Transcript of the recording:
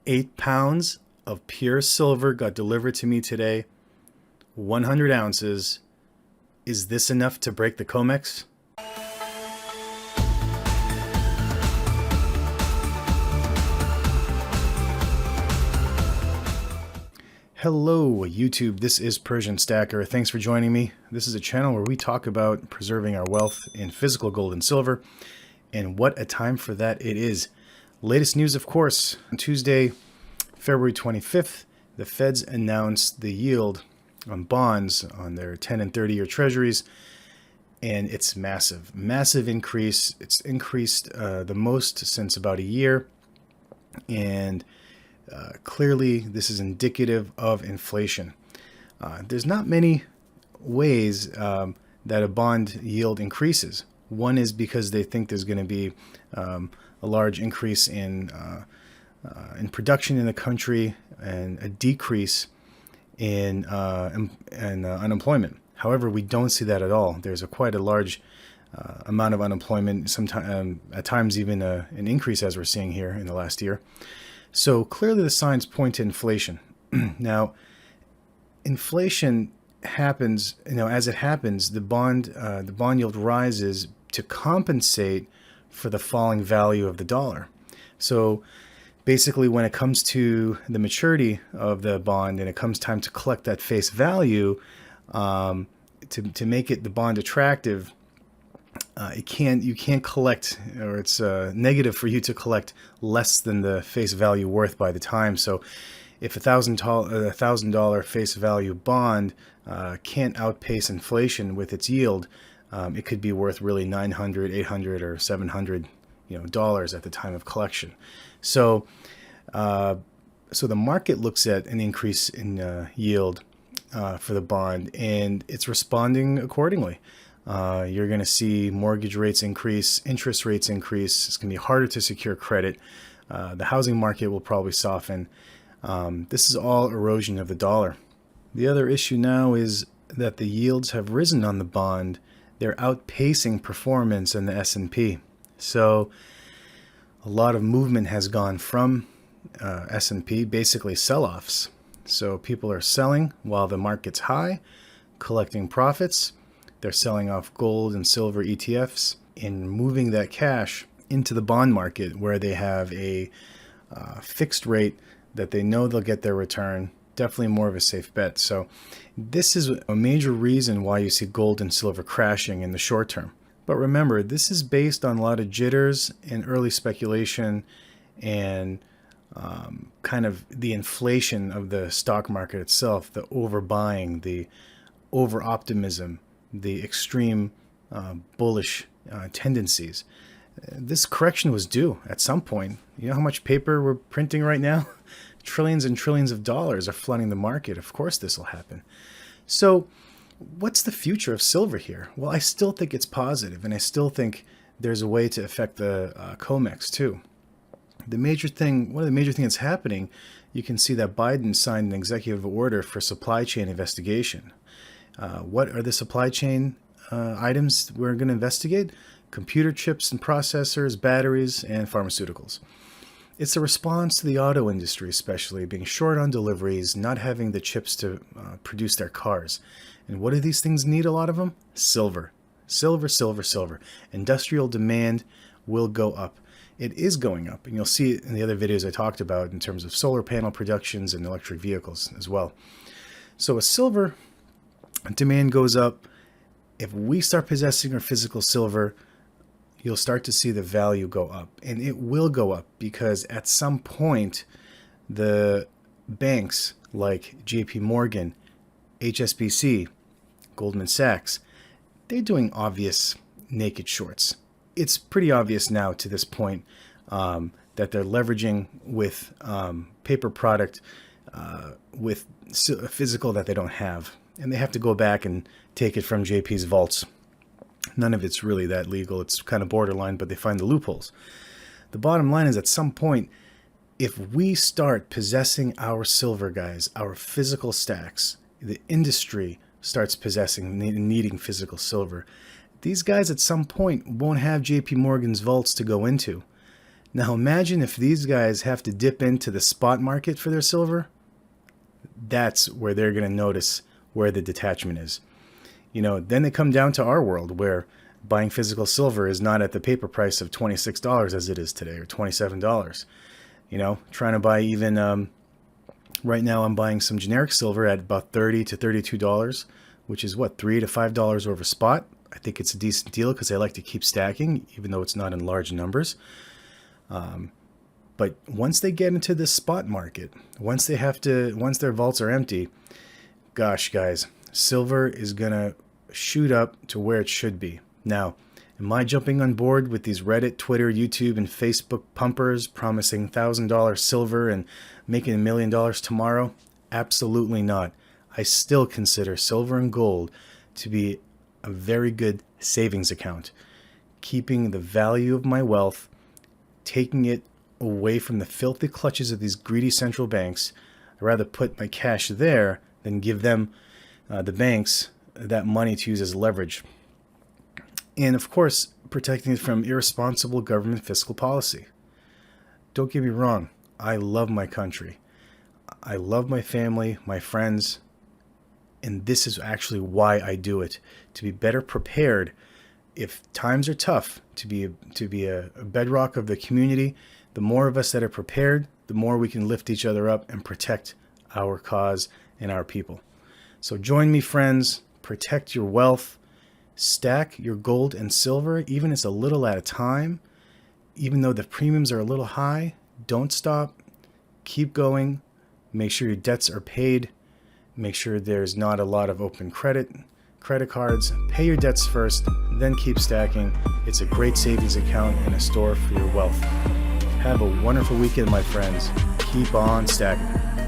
8 pounds of pure silver got delivered to me today, 100 ounces. Is this enough to break the COMEX? Hello YouTube, this is Persian Stacker. Thanks for joining me. This is a channel where we talk about preserving our wealth in physical gold and silver, and what a time for that it is. Latest news, of course, on Tuesday, February 25th, the Feds announced the yield on bonds on their 10 and 30-year treasuries, and it's massive increase. It's increased the most since about a year, and clearly this is indicative of inflation. There's not many ways that a bond yield increases. One is because they think there's going to be a large increase in production in the country and a decrease in unemployment. However, we don't see that at all. There's quite a large amount of unemployment, sometimes at times even an increase, as we're seeing here in the last year. So clearly the signs point to inflation. Now, inflation happens, as it happens, the bond yield rises to compensate for the falling value of the dollar. So basically, when it comes to the maturity of the bond and it comes time to collect that face value, to make the bond attractive, you can't collect, or it's negative for you to collect less than the face value worth by the time. So if $1,000 face value bond can't outpace inflation with its yield, it could be worth really $900, $800, or $700 dollars at the time of collection. So so the market looks at an increase in yield for the bond, and it's responding accordingly. You're going to see mortgage rates increase, interest rates increase. It's going to be harder to secure credit. The housing market will probably soften. This is all erosion of the dollar. The other issue now is that the yields have risen on the bond. They're outpacing performance in the S&P. So a lot of movement has gone from S&P, basically sell-offs. So people are selling while the market's high, collecting profits. They're selling off gold and silver ETFs and moving that cash into the bond market, where they have a fixed rate that they know they'll get their return. Definitely more of a safe bet. So this is a major reason why you see gold and silver crashing in the short term. But remember, this is based on a lot of jitters and early speculation and kind of the inflation of the stock market itself, the overbuying, the over-optimism, the extreme bullish tendencies. This correction was due at some point. You know how much paper we're printing right now? Trillions and trillions of dollars are flooding the market. Of course this will happen. So what's the future of silver here? Well, I still think it's positive, and I still think there's a way to affect the COMEX too. One of the major things that's happening, you can see that Biden signed an executive order for supply chain investigation. What are the supply chain items we're going to investigate? Computer chips and processors, batteries, and pharmaceuticals. It's a response to the auto industry, especially being short on deliveries, not having the chips to produce their cars. And what do these things need, a lot of them? Silver. Silver, silver, silver. Industrial demand will go up. It is going up, and you'll see it in the other videos I talked about in terms of solar panel productions and electric vehicles as well. So as silver demand goes up, if we start possessing our physical silver, you'll start to see the value go up. And it will go up because at some point, the banks like JP Morgan, HSBC, Goldman Sachs, they're doing obvious naked shorts. It's pretty obvious now to this point that they're leveraging with paper product with physical that they don't have. And they have to go back and take it from JP's vaults. None of it's really that legal. It's kind of borderline, but they find the loopholes. The bottom line is, at some point, if we start possessing our silver, guys, our physical stacks, the industry starts possessing and needing physical silver, these guys at some point won't have JP Morgan's vaults to go into. Now imagine if these guys have to dip into the spot market for their silver. That's where they're going to notice where the detachment is. Then they come down to our world where buying physical silver is not at the paper price of $26 as it is today, or $27. Trying to buy even, right now I'm buying some generic silver at about $30 to $32, which is what, $3 to $5 over spot. I think it's a decent deal because I like to keep stacking, even though it's not in large numbers. But once they get into the spot market, once their vaults are empty, gosh, guys, silver is going to shoot up to where it should be. Now, am I jumping on board with these Reddit, Twitter, YouTube, and Facebook pumpers promising $1,000 silver and making $1 million tomorrow? Absolutely not. I still consider silver and gold to be a very good savings account, keeping the value of my wealth, taking it away from the filthy clutches of these greedy central banks. I'd rather put my cash there than give them, the banks, that money to use as leverage. And of course, protecting it from irresponsible government fiscal policy. Don't get me wrong, I love my country. I love my family, my friends, and this is actually why I do it, to be better prepared if times are tough, to be a bedrock of the community. The more of us that are prepared, the more we can lift each other up and protect our cause and our people. So join me, friends. Protect your wealth. Stack your gold and silver, even if it's a little at a time. Even though the premiums are a little high, don't stop. Keep going. Make sure your debts are paid. Make sure there's not a lot of open credit cards. Pay your debts first, then keep stacking. It's a great savings account and a store for your wealth. Have a wonderful weekend, my friends. Keep on stacking.